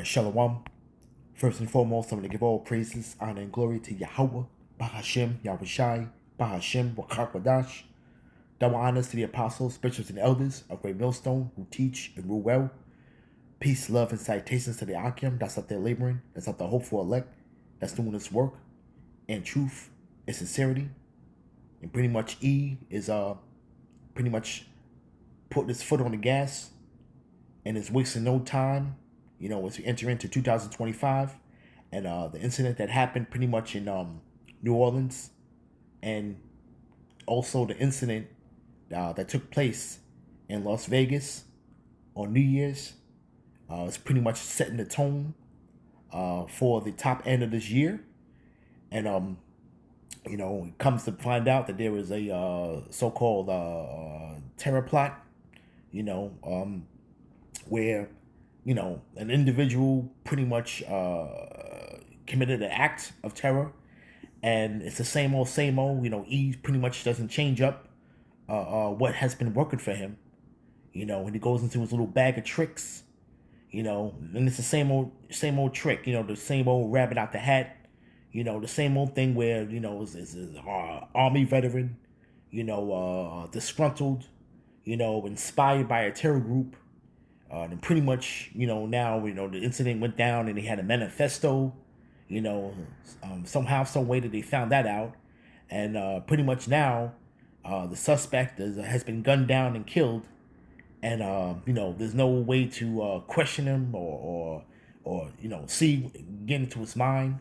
Shalom. First and foremost, I'm going to give all praises, honor, and glory to Yahweh, Bahashem, Yahushai, Bahashem, Wakakwadash. Double honors to the apostles, bishops, and elders of Great Millstone who teach and rule well. Peace, love, and salutations to the Akim that's up there laboring, that's up the hopeful elect, that's doing this work, and truth and sincerity. And pretty much E is pretty much putting his foot on the gas and is wasting no time, as we enter into 2025. And the incident that happened pretty much in New Orleans, and also the incident that took place in Las Vegas on New Year's is pretty much setting the tone for the top end of this year. And it comes to find out that there is a so-called terror plot, where an individual pretty much committed an act of terror, and it's the same old. E pretty much doesn't change up what has been working for him, and he goes into his little bag of tricks, and it's the same old trick, the same old rabbit out the hat, the same old thing where is army veteran, disgruntled, inspired by a terror group. And pretty much, now, the incident went down and they had a manifesto, somehow, some way that they found that out. And pretty much now, the suspect has been gunned down and killed. And, there's no way to question him or get into his mind.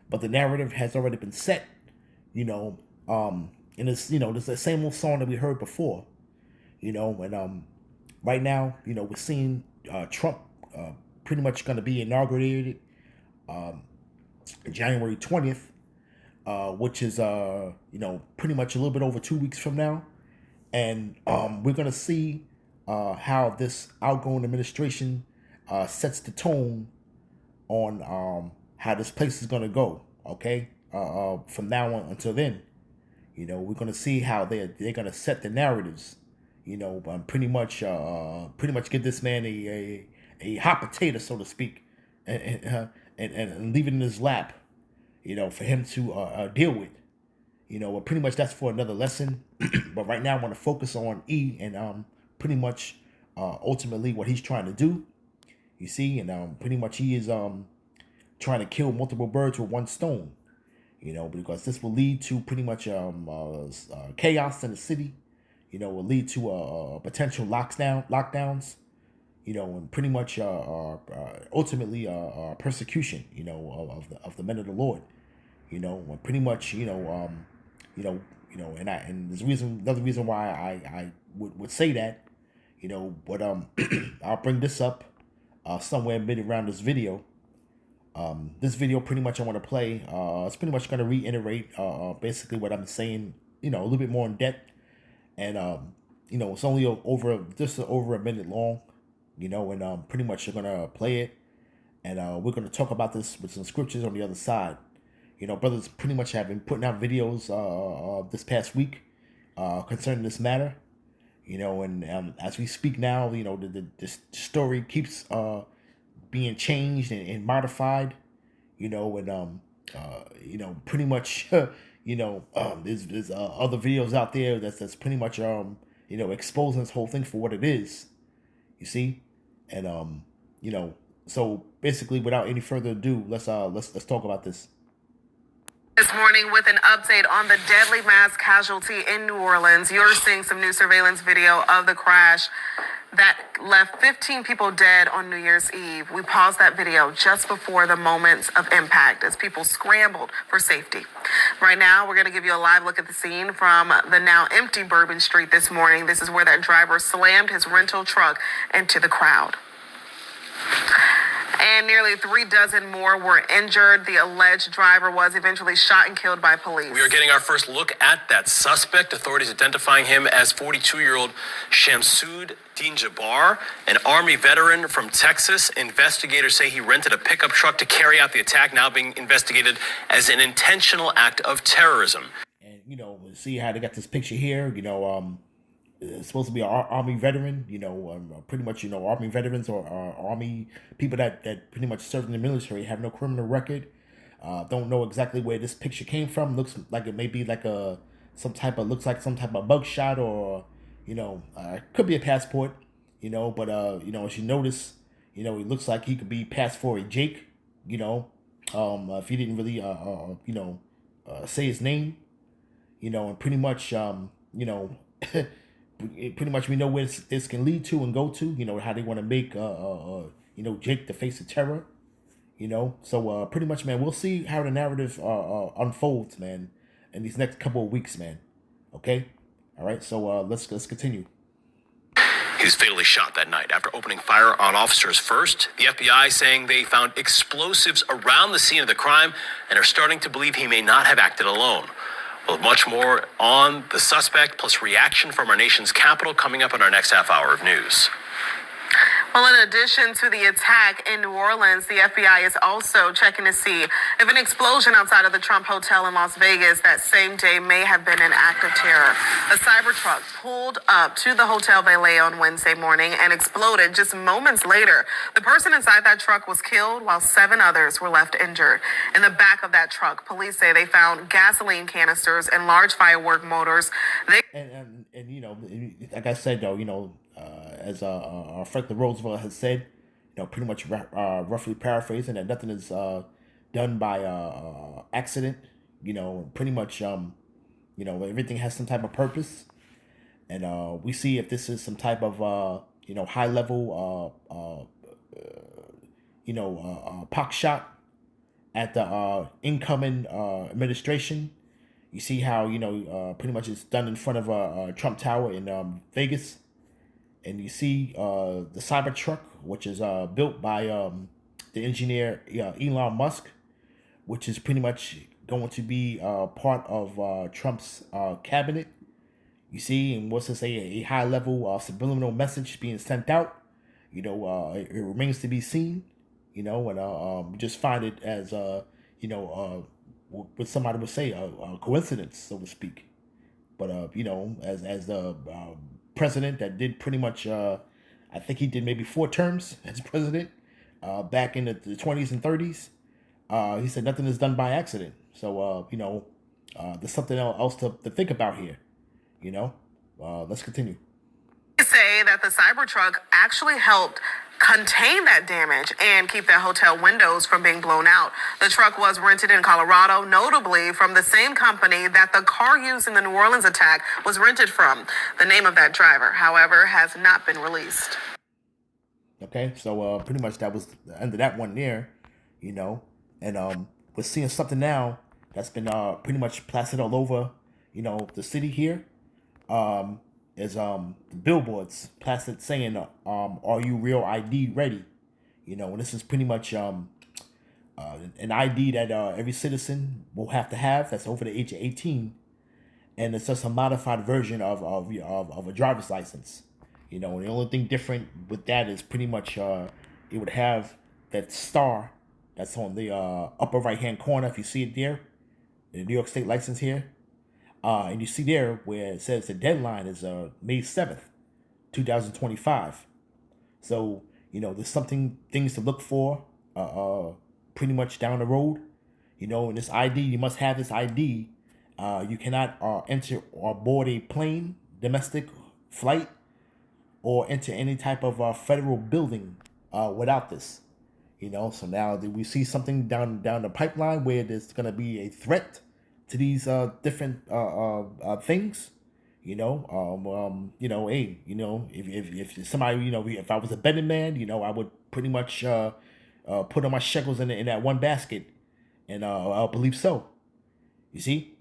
But the narrative has already been set, and it's, it's the same old song that we heard before, and right now, we're seeing Trump pretty much going to be inaugurated January 20th, which is, pretty much a little bit over 2 weeks from now. And we're going to see how this outgoing administration sets the tone on how this place is going to go, okay, from now on until then. We're going to see how they're going to set the narratives. Pretty much give this man a hot potato, so to speak, and leave it in his lap, for him to deal with. But pretty much that's for another lesson. But right now I want to focus on E and pretty much ultimately what he's trying to do. You see, and pretty much he is trying to kill multiple birds with one stone. Because this will lead to pretty much chaos in the city. Will lead to potential lockdowns, and pretty much ultimately persecution, of the men of the Lord, and pretty much, and there's another reason why I would say that, but I'll bring this up somewhere mid around this video. This video pretty much I want to play. It's pretty much going to reiterate basically what I'm saying, a little bit more in depth. And, it's only over a minute long, and pretty much you're going to play it. And we're going to talk about this with some scriptures on the other side. Brothers pretty much have been putting out videos this past week concerning this matter. And as we speak now, the story keeps being changed and modified, and, pretty much... there's other videos out there that's pretty much exposing this whole thing for what it is, you see, and so basically without any further ado, let's talk about this. This morning with an update on the deadly mass casualty in New Orleans. You're seeing some new surveillance video of the crash that left 15 people dead on New Year's Eve. We paused that video just before the moments of impact as people scrambled for safety. Right now, we're going to give you a live look at the scene from the now empty Bourbon Street this morning. This is where that driver slammed his rental truck into the crowd. And nearly 36 more were injured. The alleged driver was eventually shot and killed by police. We are getting our first look at that suspect. Authorities identifying him as 42-year-old Shamsud Dean Jabbar, an Army veteran from Texas. Investigators say he rented a pickup truck to carry out the attack, now being investigated as an intentional act of terrorism. And, see how they got this picture here, supposed to be an army veteran, pretty much, army veterans or army people that pretty much served in the military, have no criminal record. Don't know exactly where this picture came from. Looks like it may be like looks like some type of mugshot, or could be a passport, but as you notice, it looks like he could be passed for a Jake, if he didn't really say his name, and pretty much pretty much we know where this can lead to and go to, how they want to make Jake the face of terror, so pretty much, man, we'll see how the narrative unfolds, man, in these next couple of weeks, man. Okay, all right, so let's continue. He was fatally shot that night after opening fire on officers first. The FBI saying they found explosives around the scene of the crime and are starting to believe he may not have acted alone. We'll have much more on the suspect, plus reaction from our nation's capital, coming up in our next half hour of news. Well, in addition to the attack in New Orleans, the FBI is also checking to see if an explosion outside of the Trump Hotel in Las Vegas that same day may have been an act of terror. A cyber truck pulled up to the Hotel Valet on Wednesday morning and exploded just moments later. The person inside that truck was killed while 7 others were left injured. In the back of that truck, police say they found gasoline canisters and large firework motors. And like I said, though, as Franklin Roosevelt has said, pretty much roughly paraphrasing, that nothing is done by accident. Pretty much, everything has some type of purpose, and we see if this is some type of high level pock shot at the incoming administration. You see how pretty much it's done in front of Trump Tower in Vegas. And you see the Cybertruck, which is built by the engineer Elon Musk, which is pretty much going to be part of Trump's cabinet. You see, and what's to say, a high level subliminal message being sent out. It remains to be seen. And just find it as what somebody would say, a coincidence, so to speak. But as the president that did pretty much, I think he did maybe 4 terms as president back in the 20s and 30s. He said nothing is done by accident. So there's something else to think about here. Let's continue. Say that the Cybertruck actually helped contain that damage and keep their hotel windows from being blown out. The truck was rented in Colorado, notably from the same company that the car used in the New Orleans attack was rented from. The name of that driver, however, has not been released. Okay, so pretty much that was the end of that one there, and we're seeing something now that's been pretty much plastered all over, the city here. Is the billboards plastered saying, "Are you real ID ready?" And this is pretty much an ID that every citizen will have to have that's over the age of 18, and it's just a modified version of a driver's license. And the only thing different with that is pretty much it would have that star that's on the upper right hand corner, if you see it there, the New York State license here. And you see there where it says the deadline is May 7th, 2025. So, there's things to look for pretty much down the road. And this ID, you must have this ID. You cannot enter or board a plane, domestic flight, or enter any type of federal building without this. So now we see something down the pipeline where there's going to be a threat to these different things, hey, if somebody, if I was a betting man, I would pretty much put all my shekels in that one basket, and I'll believe so. You see,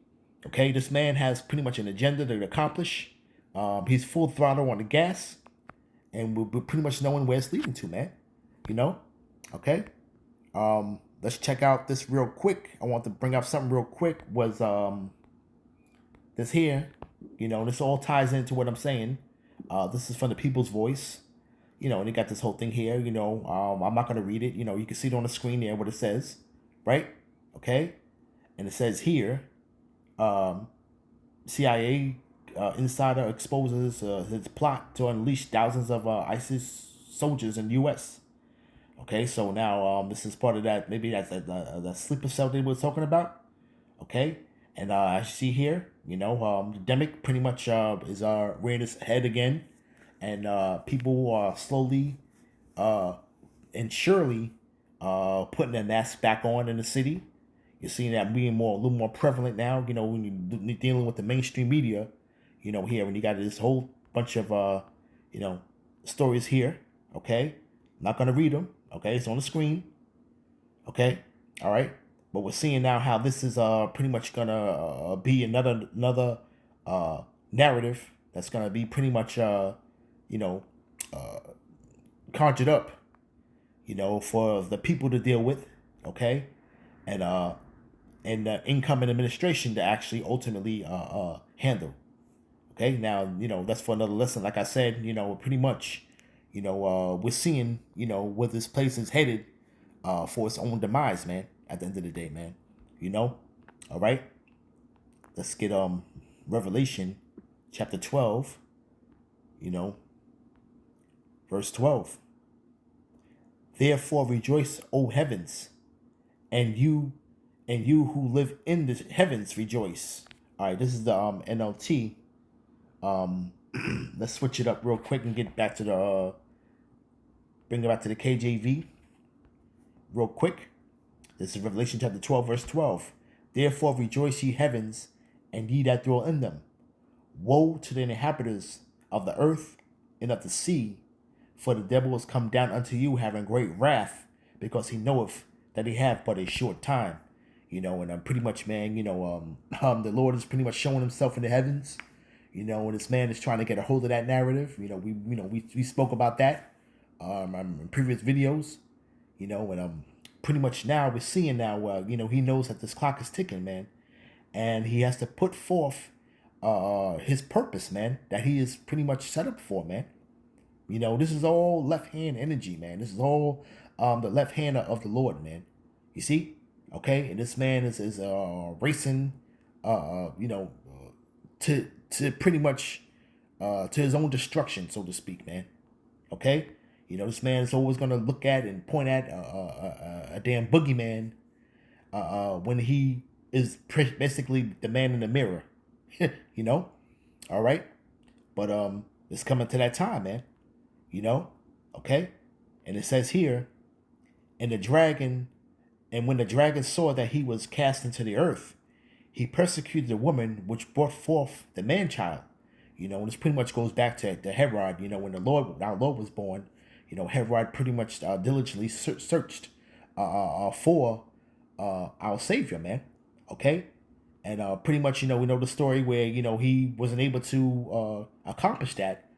okay, this man has pretty much an agenda to accomplish. He's full throttle on the gas, and we're pretty much knowing where it's leading to, man. Okay. Let's check out this real quick. I want to bring up something real quick. Was this here? This all ties into what I'm saying. This is from the People's Voice. And they got this whole thing here. I'm not gonna read it. You can see it on the screen there what it says, right? Okay, and it says here, CIA insider exposes his plot to unleash thousands of ISIS soldiers in the U.S. Okay, so now this is part of that. Maybe that's the sleeper cell they were talking about. Okay, and as you see here, the demic pretty much is rearing its head again, and people are slowly and surely putting their masks back on in the city. You're seeing that being a little more prevalent now. When you're dealing with the mainstream media, here when you got this whole bunch of stories here. Okay, I'm not gonna read them. Okay, it's on the screen. Okay, all right. But we're seeing now how this is pretty much gonna be another narrative that's gonna be pretty much conjured up, for the people to deal with. Okay, and the incoming administration to actually ultimately handle. Okay, now that's for another lesson. Like I said, pretty much, we're seeing where this place is headed for its own demise, man. At the end of the day, man, all right. Let's get Revelation chapter 12, verse 12. Therefore rejoice, O heavens, and you who live in the heavens rejoice. All right, this is the NLT. Let's switch it up real quick and get back to the bring it back to the KJV real quick. This is Revelation chapter 12, verse 12. Therefore rejoice, ye heavens, and ye that dwell in them. Woe to the inhabitants of the earth and of the sea, for the devil is come down unto you, having great wrath, because he knoweth that he have but a short time. And I'm pretty much, man, the Lord is pretty much showing himself in the heavens. And this man is trying to get a hold of that narrative. We spoke about that in previous videos. And pretty much now we're seeing now, he knows that this clock is ticking, man, and he has to put forth his purpose, man, that he is pretty much set up for, man. This is all left hand energy, man. This is all the left hand of the Lord, man. You see, okay, and this man is racing, to pretty much to his own destruction, so to speak, man. Okay. This man is always going to look at and point at a damn boogeyman when he is basically the man in the mirror, all right? But it's coming to that time, man, okay? And it says here, and when the dragon saw that he was cast into the earth, he persecuted the woman which brought forth the man-child. And this pretty much goes back to Herod, when our Lord was born. Herod pretty much diligently searched for our Savior, man. Okay? And pretty much, we know the story where, he wasn't able to accomplish that.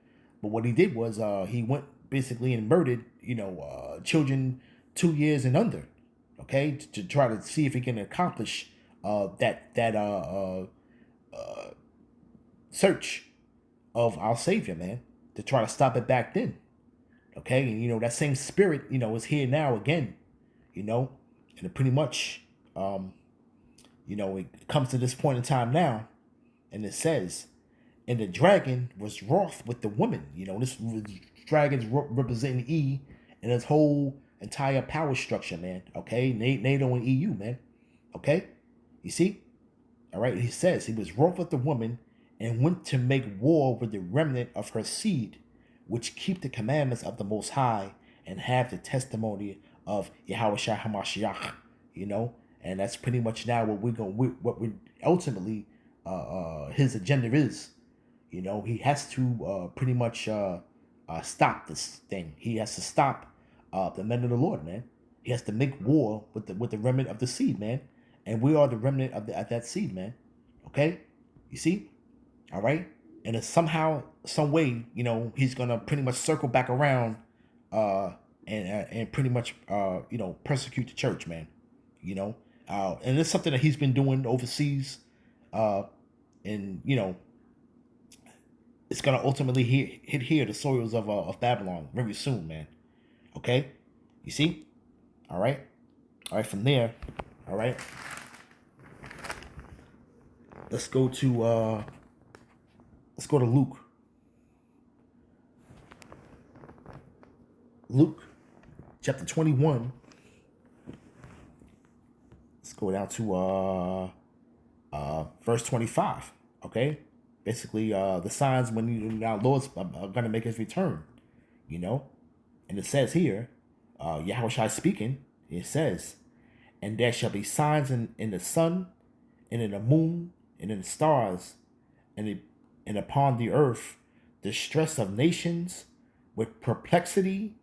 But what he did was he went basically and murdered, children 2 years and under. Okay? To try to see if he can accomplish that search of our Savior, man. To try to stop it back then. Okay, and that same spirit, is here now again, and it pretty much, it comes to this point in time now, and it says, and the dragon was wroth with the woman. This dragon's representing E and his whole entire power structure, man. Okay, NATO and EU, man. Okay, you see, all right. He says he was wroth with the woman and went to make war with the remnant of her seed, which keep the commandments of the Most High and have the testimony of Yahushua HaMashiach, and that's pretty much now what we ultimately his agenda is. He has to pretty much stop this thing. He has to stop the men of the Lord, man. He has to make war with the remnant of the seed, man, and we are the remnant of that seed, man. Okay, you see, all right. And it's somehow, some way, he's gonna pretty much circle back around, and pretty much, persecute the church, man. And it's something that he's been doing overseas, and it's gonna ultimately hit here the soils of Babylon very soon, man. Okay, you see, all right. From there, all right. Let's go to Let's go to Luke. Luke chapter 21. Let's go down to verse 25. Okay? Basically, the signs when our Lord's are going to make his return. You know? And it says here, Yahushua speaking, it says, and there shall be signs in the sun, and in the moon, and in the stars, and upon the earth, distress of nations, with perplexity,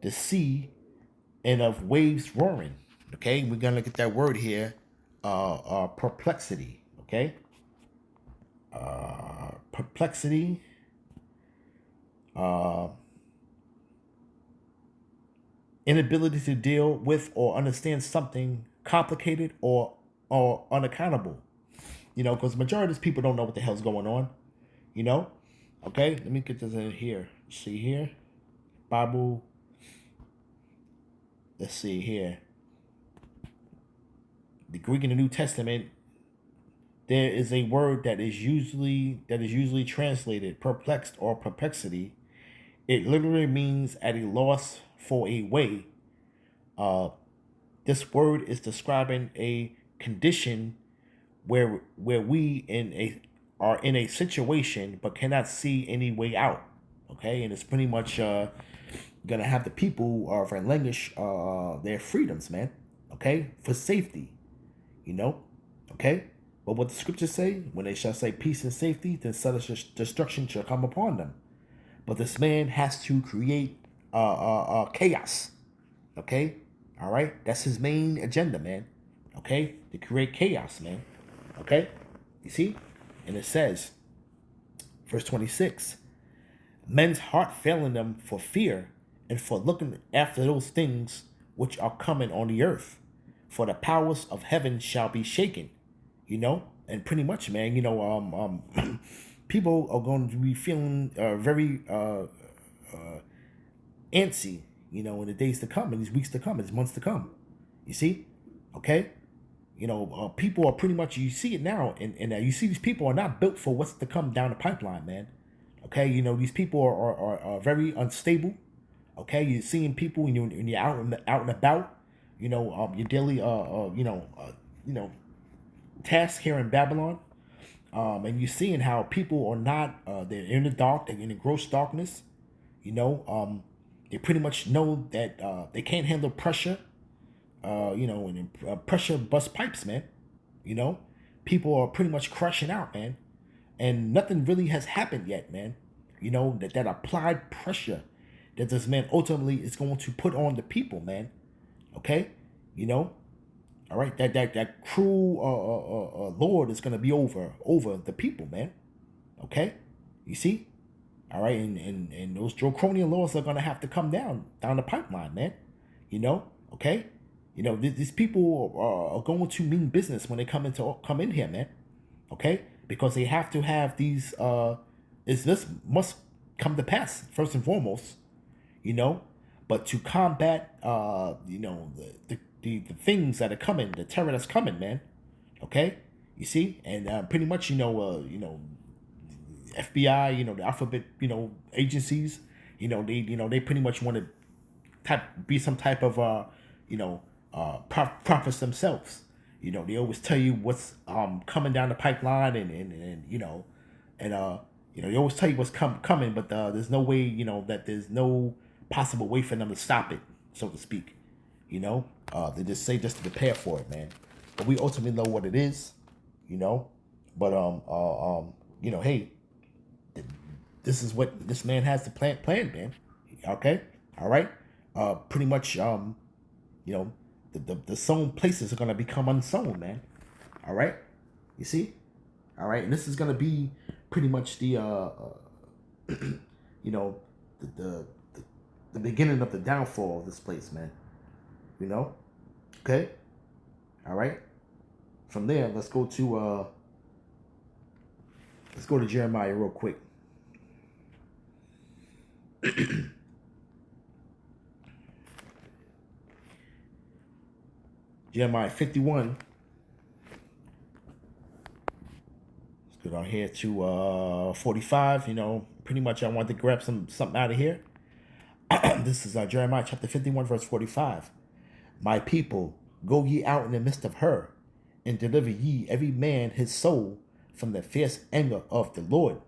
the sea, and of waves roaring. Okay, we're gonna look at that word here, perplexity. Okay, perplexity. Inability to deal with or understand something complicated or unaccountable. You know, because majority of these people don't know what the hell's going on. You know, okay. Let me get this in here. See here, Bible. Let's see here. The Greek in the New Testament, there is a word that is usually translated perplexed or perplexity. It literally means at a loss for a way. This word is describing a condition where we are in a situation but cannot see any way out. Okay, and it's pretty much gonna have the people relinquish their freedoms, man. Okay, for safety, you know. Okay, but what the scriptures say, when they shall say peace and safety, then sudden destruction shall come upon them. But this man has to create chaos. Okay, all right, that's his main agenda, man. Okay, to create chaos, man. Okay, you see, and it says, verse 26, men's heart failing them for fear and for looking after those things which are coming on the earth, for the powers of heaven shall be shaken. You know, and pretty much, man, you know, people are going to be feeling very antsy, you know, in the days to come, in these weeks to come, in these months to come. You see, okay, you know, people are pretty much, you see it now, and you see these people are not built for what's to come down the pipeline, man. Okay, you know, these people are very unstable. Okay, you're seeing people when you're out and about, you know, your daily you know, task here in Babylon, and you're seeing how people are not they're in the dark, they're in the gross darkness. You know, they pretty much know that they can't handle pressure. You know, and pressure bust pipes, man. You know, people are pretty much crushing out, man, and nothing really has happened yet, man. You know, that applied pressure that this man ultimately is going to put on the people, man. Okay, you know, all right, that cruel Lord is gonna be over the people, man. Okay, you see, all right, and those draconian laws are gonna have to come down the pipeline, man. You know, okay, you know these people are going to mean business when they come in here, man. Okay, because they have to have these. This must come to pass first and foremost, you know. But to combat, you know, the things that are coming, the terror that's coming, man. Okay, you see, and pretty much, you know, FBI, you know, the alphabet, you know, agencies, you know, they pretty much want to be some type of, you know, prophets themselves. You know, they always tell you what's coming down the pipeline, and you know, and you know, they always tell you what's coming, but there's no way, you know, that there's no possible way for them to stop it, so to speak. You know, they just say just to prepare for it, man. But we ultimately know what it is, you know. But you know, hey, this is what this man has to plan, man. Okay, all right. Pretty much, you know, the sown places are gonna become unsown, man. All right, you see, all right, and this is gonna be pretty much the you know, the beginning of the downfall of this place, man. You know, okay, all right. From there, let's go to Jeremiah real quick. Jeremiah 51. Let's go it on here to 45. Pretty much I want to grab something out of here. This is Jeremiah chapter 51, verse 45. My people, go ye out in the midst of her, and deliver ye every man his soul from the fierce anger of the Lord.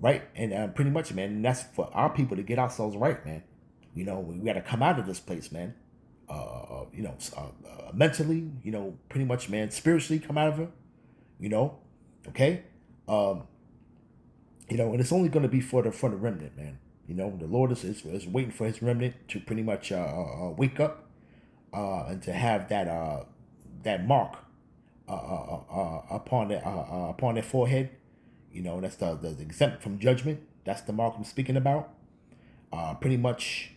Right? And pretty much, man, that's for our people to get ourselves right, man. We got to come out of this place, man. Mentally, pretty much, man, spiritually come out of it, okay? And it's only going to be for the remnant, man. The Lord is waiting for his remnant to pretty much wake up and to have that mark upon their forehead. That's the exempt from judgment. That's the mark I'm speaking about. Pretty much,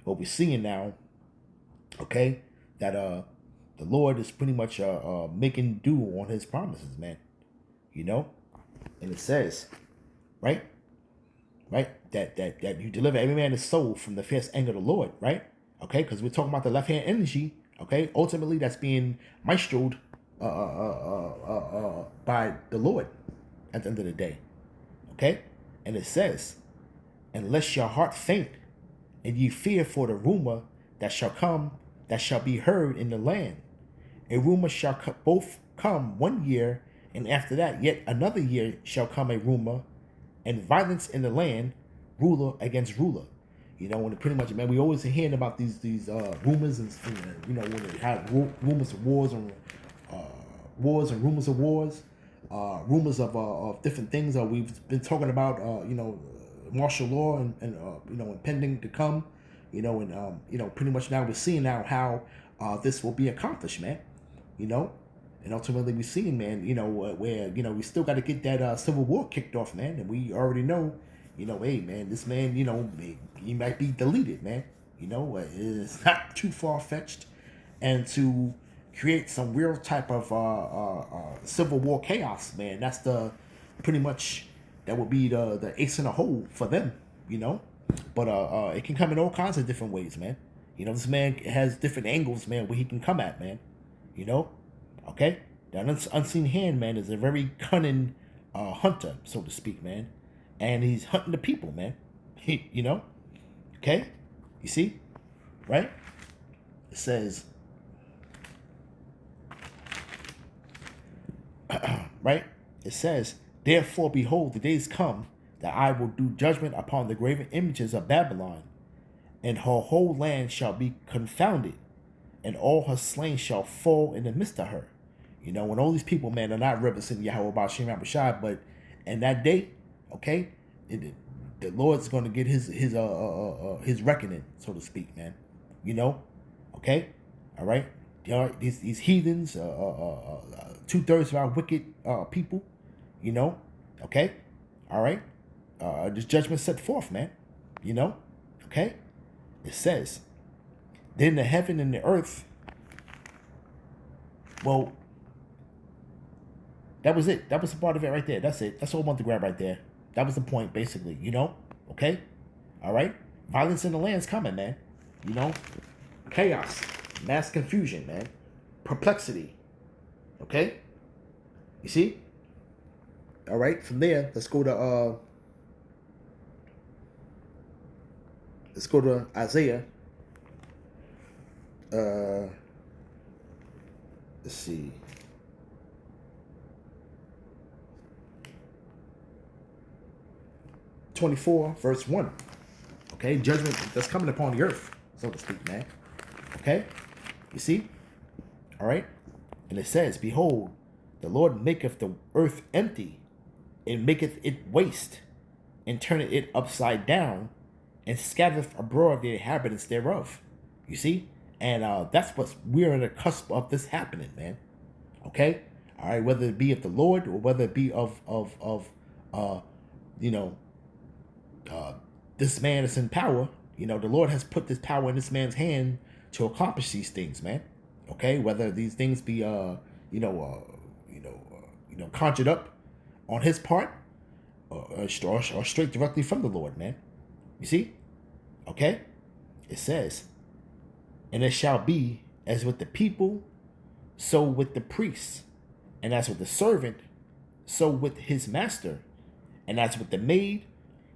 what we're seeing now, okay, that the Lord is pretty much making do on his promises, man. And it says, right, that you deliver every man his soul from the fierce anger of the Lord, right? Okay, because we're talking about the left hand energy. Okay, ultimately that's being maestroed by the Lord at the end of the day. Okay, and it says, unless your heart faint, and ye fear for the rumor that shall come, that shall be heard in the land. A rumor shall both come 1 year, and after that yet another year shall come a rumor, and violence in the land, ruler against ruler. When pretty much, man, we always hearing about these rumors and when they have rumors of wars and rumors of wars, rumors of different things. We've been talking about martial law and impending to come, and pretty much now we're seeing now how this will be accomplished, man. And ultimately we're seeing, man, where we still got to get that civil war kicked off, man, and we already know, hey, man, this man, he might be deleted, man. It's not too far-fetched, and to create some real type of civil war chaos, man, that's pretty much that would be the ace in the hole for them, but it can come in all kinds of different ways, man. This man has different angles, man, where he can come at, man. Okay, that unseen hand, man, is a very cunning hunter, so to speak, man, and he's hunting the people, man. Okay, you see, right? It says, right? It says, therefore, behold, the days come that I will do judgment upon the graven images of Babylon, and her whole land shall be confounded, and all her slain shall fall in the midst of her. When all these people, man, are not representing Yahweh Bashim Abishai, but in that day, okay, the Lord's going to get his reckoning, so to speak, man. Okay, all right. These heathens, 2/3 of our wicked people, okay, all right. This judgment set forth, man. Okay. It says, then the heaven and the earth. Well, that was it. That was the part of it right there. That's it. That's all I wanted to grab right there. That was the point, basically. Okay, all right. Violence in the land's coming, man. Chaos, mass confusion, man, perplexity. Okay, you see. All right. From there, let's go to Isaiah. Let's see. 24, verse 1. Okay, judgment that's coming upon the earth, so to speak, man. Okay, you see? All right, and it says, behold, the Lord maketh the earth empty, and maketh it waste, and turneth it upside down, and scattereth abroad the inhabitants thereof. You see? And that's what we're on the cusp of this happening, man. Okay? All right, whether it be of the Lord or whether it be of this man is in power. The Lord has put this power in this man's hand to accomplish these things, man. Okay? Whether these things be conjured up on his part or straight directly from the Lord, man. You see? Okay? It says, and it shall be as with the people, so with the priests, And as with the servant, so with his master. And as with the maid,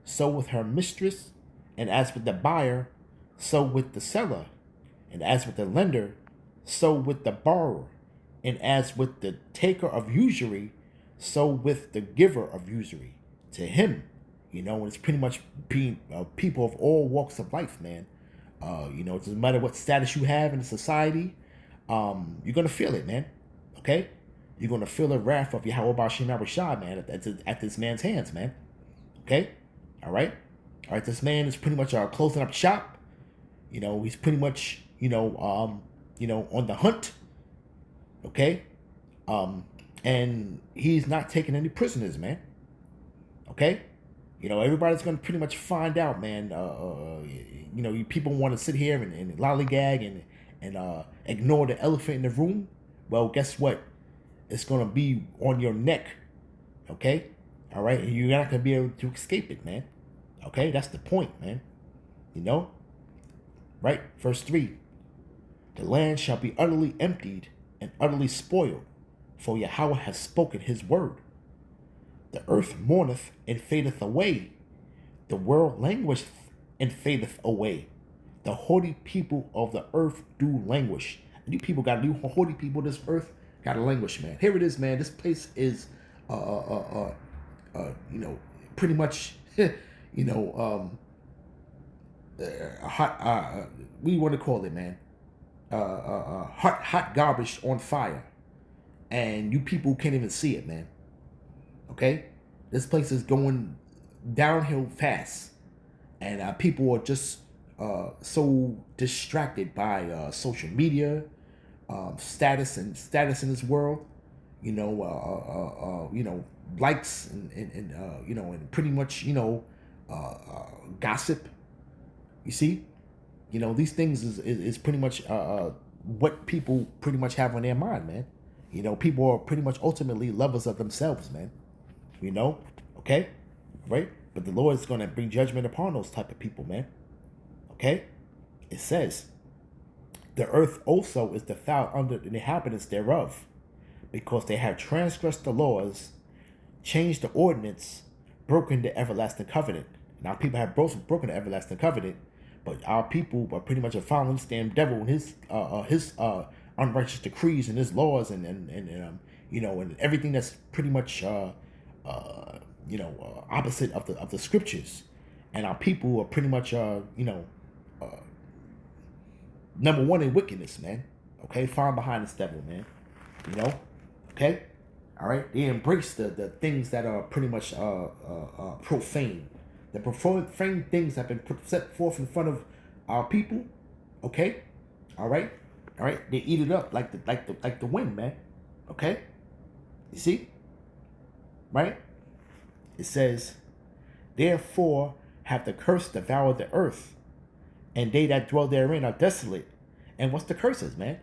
so with her mistress. And as with the buyer, so with the seller. And as with the lender, so with the borrower. And as with the taker of usury, so with the giver of usury. To him, and it's pretty much being people of all walks of life, man. It doesn't matter what status you have in society, you're going to feel it, man. Okay? You're going to feel the wrath of Yahweh Bashim Rashad, man, at this man's hands, man. Okay? All right? All right, this man is pretty much closing up shop. He's pretty much, on the hunt. Okay? And he's not taking any prisoners, man. Okay? Everybody's going to pretty much find out, man. You people want to sit here and lollygag and ignore the elephant in the room. Well, guess what? It's going to be on your neck. Okay? All right? And you're not going to be able to escape it, man. Okay? That's the point, man. Right? Verse 3. The land shall be utterly emptied and utterly spoiled, for Yahweh has spoken his word. The earth mourneth and fadeth away. The world languisheth and fadeth away. The haughty people of the earth do languish. And you people got you haughty people of this earth gotta languish, man. Here it is, man. This place is pretty much hot what do you want to call it, man? Hot garbage on fire. And you people can't even see it, man. Okay? This place is going downhill fast. And people are just so distracted by social media, status in this world. Likes and pretty much, gossip. You see? These things is pretty much what people pretty much have on their mind, man. People are pretty much ultimately lovers of themselves, man. Okay? Right? But the Lord is going to bring judgment upon those type of people, man. Okay? It says, the earth also is defiled under the inhabitants thereof, because they have transgressed the laws, changed the ordinance, broken the everlasting covenant. Now people have broken the everlasting covenant, but our people are pretty much following this damn devil and his unrighteous decrees and his laws and everything that's pretty much opposite of the scriptures. And our people are pretty much number one in wickedness, man. Okay, found behind this devil, man. Okay, all right. They embrace the things that are pretty much profane. The profane things have been set forth in front of our people. Okay, all right. They eat it up like the wind, man. Okay, you see, right? It says, therefore have the curse devoured the earth, and they that dwell therein are desolate. And what's the curses, man?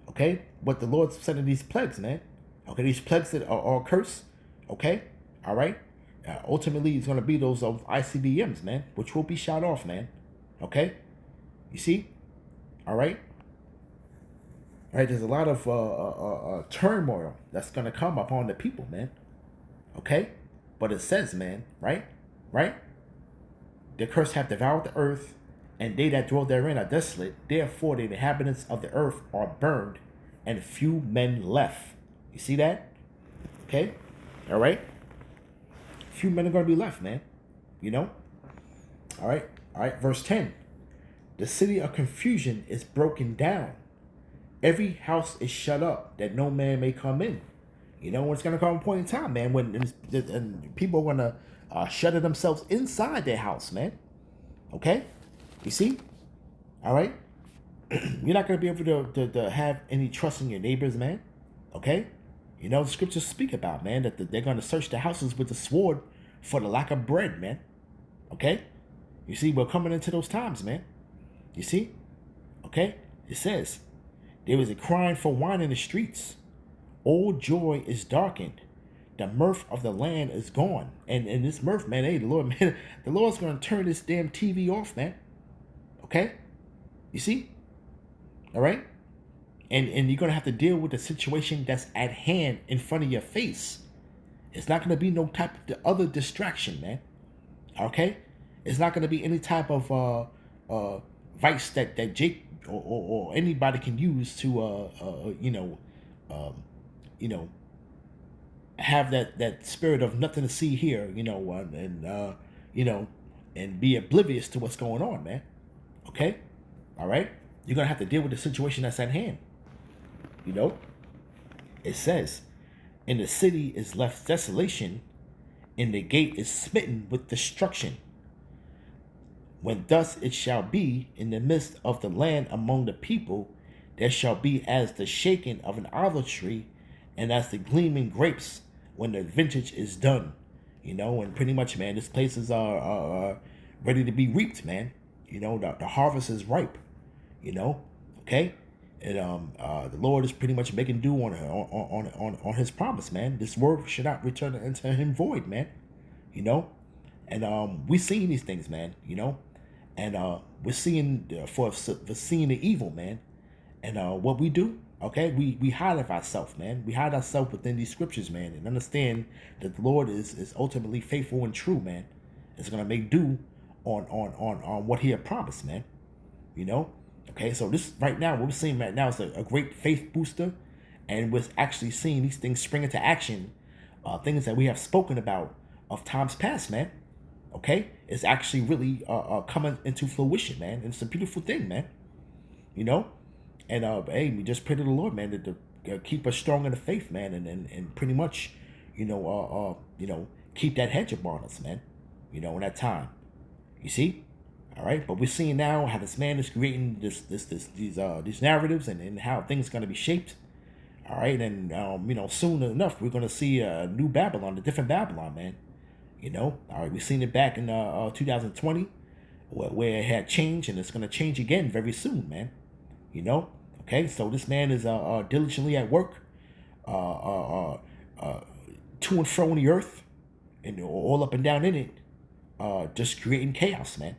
Okay, what the Lord's sending these plagues, man. Okay, these plagues that are cursed. Okay, all right. Ultimately, it's going to be those of ICBMs, man, which will be shot off, man. Okay, you see, all right. All right, there's a lot of turmoil that's going to come upon the people, man. Okay, but it says, man, right. The curse hath devoured the earth, and they that dwell therein are desolate. Therefore, the inhabitants of the earth are burned, and few men left. You see that? Okay, all right. Few men are going to be left, man. All right. Verse 10. The city of confusion is broken down. Every house is shut up, that no man may come in. It's going to come a point in time, man, when and people are going to shutter themselves inside their house, man. Okay? You see? All right? You're not going to be able to have any trust in your neighbors, man. Okay? The scriptures speak about, man, that they're going to search the houses with the sword for the lack of bread, man. Okay? You see, we're coming into those times, man. You see? Okay? It says, there is a crying for wine in the streets. All joy is darkened. The mirth of the land is gone. And this mirth, man, hey, the Lord's going to turn this damn TV off, man. Okay? You see? All right? and you're gonna have to deal with the situation that's at hand in front of your face. It's not gonna be no type of other distraction, man. Okay, it's not gonna be any type of vice that Jake or anybody can use to um, you know have that spirit of nothing to see here, you know, and be oblivious to what's going on, man. Okay, all right. You're gonna have to deal with the situation that's at hand. You know, it says, "And the city is left desolation, and the gate is smitten with destruction. When thus it shall be in the midst of the land among the people, there shall be as the shaking of an olive tree, and as the gleaming grapes when the vintage is done." And pretty much, man, this place is ready to be reaped, man. The harvest is ripe. Okay, and the Lord is pretty much making due on His promise, man. This word should not return unto Him void, man. And we're seeing these things, man. And we're seeing for seeing the evil, man. And what we do, okay, we hide of ourselves, man. We hide ourselves within these scriptures, man, and understand that the Lord is ultimately faithful and true, man. It's gonna make due on what He had promised, man. Okay, so this right now, what we're seeing right now is a great faith booster, and we're actually seeing these things spring into action, things that we have spoken about of times past, man. Okay, it's actually really coming into fruition, man. And it's a beautiful thing, man. And hey, we just pray to the Lord, man, to keep us strong in the faith, man, and pretty much, keep that hedge upon us, man. In that time, you see, all right. But we're seeing now how this man is creating these narratives and how things are going to be shaped. All right, and soon enough we're going to see a new Babylon, a different Babylon, man. All right, we've seen it back in 2020, where it had changed, and it's going to change again very soon, man. Okay, so this man is diligently at work, to and fro in the earth, and all up and down in it, just creating chaos, man.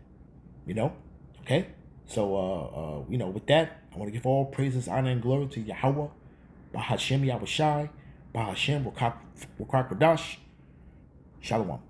Okay, so with that, I want to give all praises, honor, and glory to Yahweh, Bahashem Yahushai, Bahashem Wakak Wadash. Shalom.